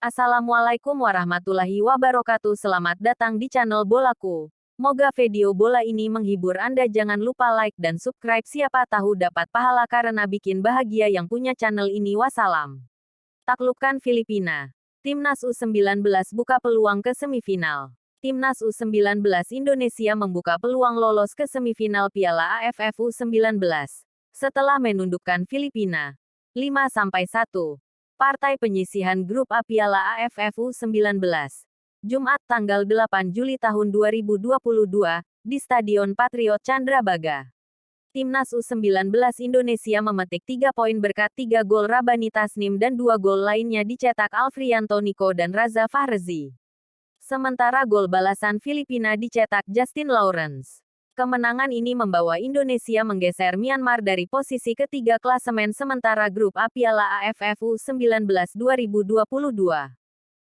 Assalamualaikum warahmatullahi wabarakatuh. Selamat datang di channel Bolaku. Moga video bola ini menghibur Anda. Jangan lupa like dan subscribe. Siapa tahu dapat pahala karena bikin bahagia yang punya channel ini. Wassalam. Taklukkan Filipina. Timnas U19 buka peluang ke semifinal. Timnas U19 Indonesia membuka peluang lolos ke semifinal Piala AFF U19 setelah menundukkan Filipina 5-1. Partai penyisihan Grup A Piala AFF U19. Jumat tanggal 8 Juli tahun 2022, di Stadion Patriot Candrabaga. Timnas U19 Indonesia memetik 3 poin berkat 3 gol Rabani Tasnim dan 2 gol lainnya dicetak Alfrianto Nico dan Raza Fahrezi. Sementara gol balasan Filipina dicetak Justin Lawrence. Kemenangan ini membawa Indonesia menggeser Myanmar dari posisi ketiga klasemen sementara Grup A Piala AFF U19 2022.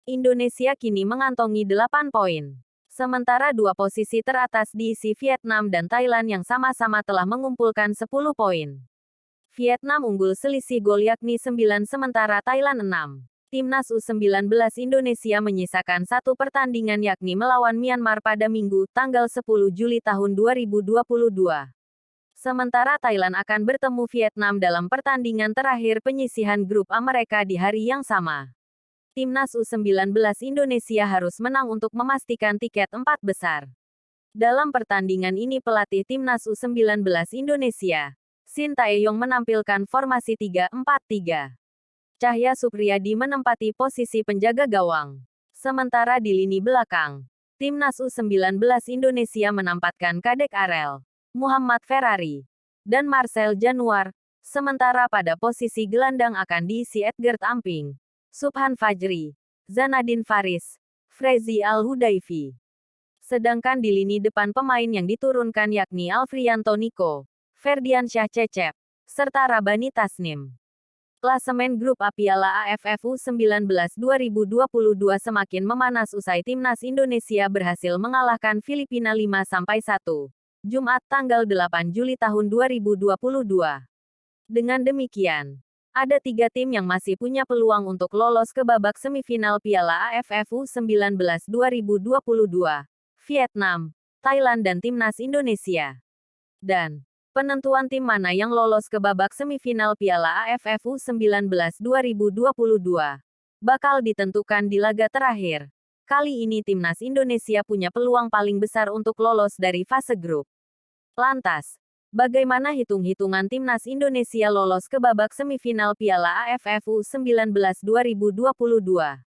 Indonesia kini mengantongi 8 poin. Sementara 2 posisi teratas diisi Vietnam dan Thailand yang sama-sama telah mengumpulkan 10 poin. Vietnam unggul selisih gol yakni 9 sementara Thailand 6. Timnas U19 Indonesia menyisakan 1 pertandingan yakni melawan Myanmar pada Minggu, tanggal 10 Juli tahun 2022. Sementara Thailand akan bertemu Vietnam dalam pertandingan terakhir penyisihan Grup A mereka di hari yang sama. Timnas U19 Indonesia harus menang untuk memastikan tiket 4 besar. Dalam pertandingan ini pelatih Timnas U19 Indonesia, Shin Tae-yong menampilkan formasi 3-4-3. Cahya Supriyadi menempati posisi penjaga gawang. Sementara di lini belakang, Timnas U19 Indonesia menempatkan Kadek Arel, Muhammad Ferrari, dan Marcel Januar. Sementara pada posisi gelandang akan diisi Edgar Amping, Subhan Fajri, Zanadin Faris, Frezi Al-Hudaifi. Sedangkan di lini depan pemain yang diturunkan yakni Alfrianto Nico, Ferdiansyah Cecep, serta Rabani Tasnim. Klasemen Grup A Piala AFF U19 2022 semakin memanas usai Timnas Indonesia berhasil mengalahkan Filipina 5-1. Jumat tanggal 8 Juli tahun 2022. Dengan demikian, ada 3 tim yang masih punya peluang untuk lolos ke babak semifinal Piala AFF U19 2022. Vietnam, Thailand dan Timnas Indonesia. Dan penentuan tim mana yang lolos ke babak semifinal Piala AFF U19 2022 bakal ditentukan di laga terakhir. Kali ini Timnas Indonesia punya peluang paling besar untuk lolos dari fase grup. Lantas, bagaimana hitung-hitungan Timnas Indonesia lolos ke babak semifinal Piala AFF U19 2022?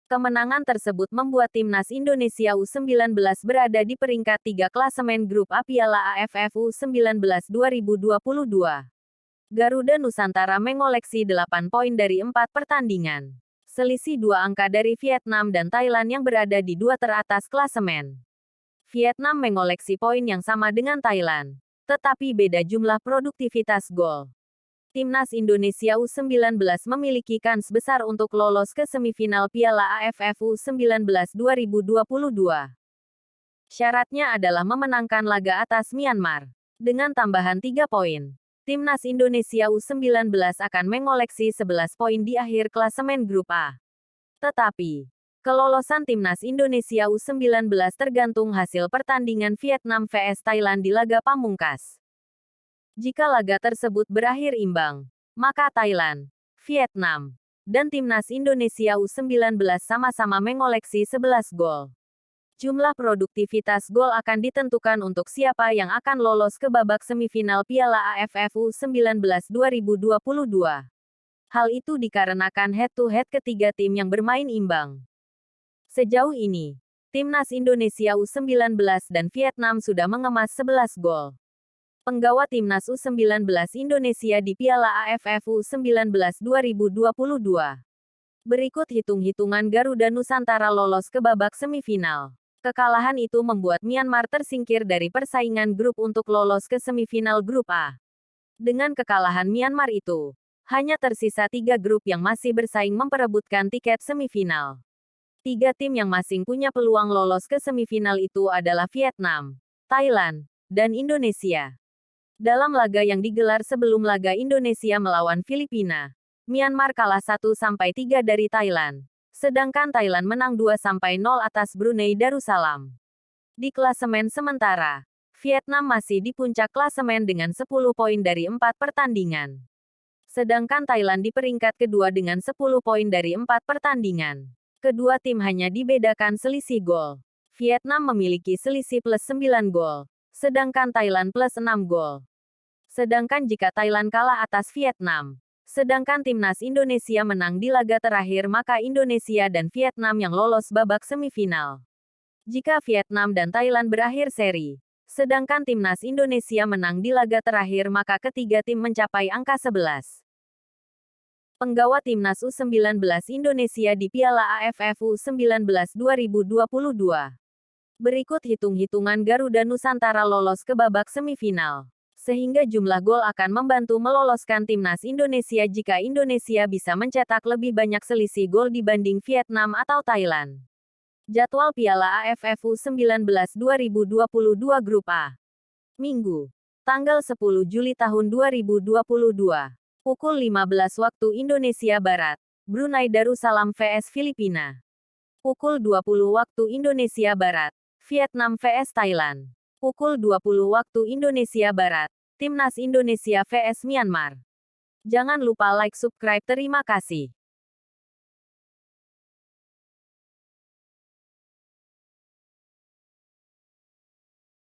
Kemenangan tersebut membuat Timnas Indonesia U19 berada di peringkat 3 klasemen Grup A Piala AFF U19 2022. Garuda Nusantara mengoleksi 8 poin dari 4 pertandingan. Selisih 2 angka dari Vietnam dan Thailand yang berada di 2 teratas klasemen. Vietnam mengoleksi poin yang sama dengan Thailand, tetapi beda jumlah produktivitas gol. Timnas Indonesia U19 memiliki kans besar untuk lolos ke semifinal Piala AFF U19 2022. Syaratnya adalah memenangkan laga atas Myanmar. Dengan tambahan 3 poin, Timnas Indonesia U19 akan mengoleksi 11 poin di akhir klasemen Grup A. Tetapi, kelolosan Timnas Indonesia U19 tergantung hasil pertandingan Vietnam vs Thailand di laga pamungkas. Jika laga tersebut berakhir imbang, maka Thailand, Vietnam, dan Timnas Indonesia U19 sama-sama mengoleksi 11 gol. Jumlah produktivitas gol akan ditentukan untuk siapa yang akan lolos ke babak semifinal Piala AFF U19 2022. Hal itu dikarenakan head-to-head ketiga tim yang bermain imbang. Sejauh ini, Timnas Indonesia U19 dan Vietnam sudah mengemas 11 gol. Penggawa Timnas U19 Indonesia di Piala AFF U19 2022. Berikut hitung-hitungan Garuda Nusantara lolos ke babak semifinal. Kekalahan itu membuat Myanmar tersingkir dari persaingan grup untuk lolos ke semifinal Grup A. Dengan kekalahan Myanmar itu, hanya tersisa 3 grup yang masih bersaing memperebutkan tiket semifinal. 3 tim yang masing punya peluang lolos ke semifinal itu adalah Vietnam, Thailand, dan Indonesia. Dalam laga yang digelar sebelum laga Indonesia melawan Filipina, Myanmar kalah 1-3 dari Thailand. Sedangkan Thailand menang 2-0 atas Brunei Darussalam. Di klasemen sementara, Vietnam masih di puncak klasemen dengan 10 poin dari 4 pertandingan. Sedangkan Thailand di peringkat kedua dengan 10 poin dari 4 pertandingan. Kedua tim hanya dibedakan selisih gol. Vietnam memiliki selisih plus 9 gol, sedangkan Thailand plus 6 gol. Sedangkan jika Thailand kalah atas Vietnam, sedangkan timnas Indonesia menang di laga terakhir, maka Indonesia dan Vietnam yang lolos babak semifinal. Jika Vietnam dan Thailand berakhir seri, sedangkan timnas Indonesia menang di laga terakhir, maka ketiga tim mencapai angka 11. Penggawa timnas U19 Indonesia di Piala AFF U19 2022. Berikut hitung-hitungan Garuda Nusantara lolos ke babak semifinal. Sehingga jumlah gol akan membantu meloloskan timnas Indonesia jika Indonesia bisa mencetak lebih banyak selisih gol dibanding Vietnam atau Thailand. Jadwal Piala AFF U19 2022 Grup A. Minggu, tanggal 10 Juli tahun 2022. Pukul 15 waktu Indonesia Barat. Brunei Darussalam vs Filipina. Pukul 20 waktu Indonesia Barat. Vietnam vs Thailand. Pukul 20 waktu Indonesia Barat. Timnas Indonesia vs Myanmar. Jangan lupa like, subscribe. Terima kasih.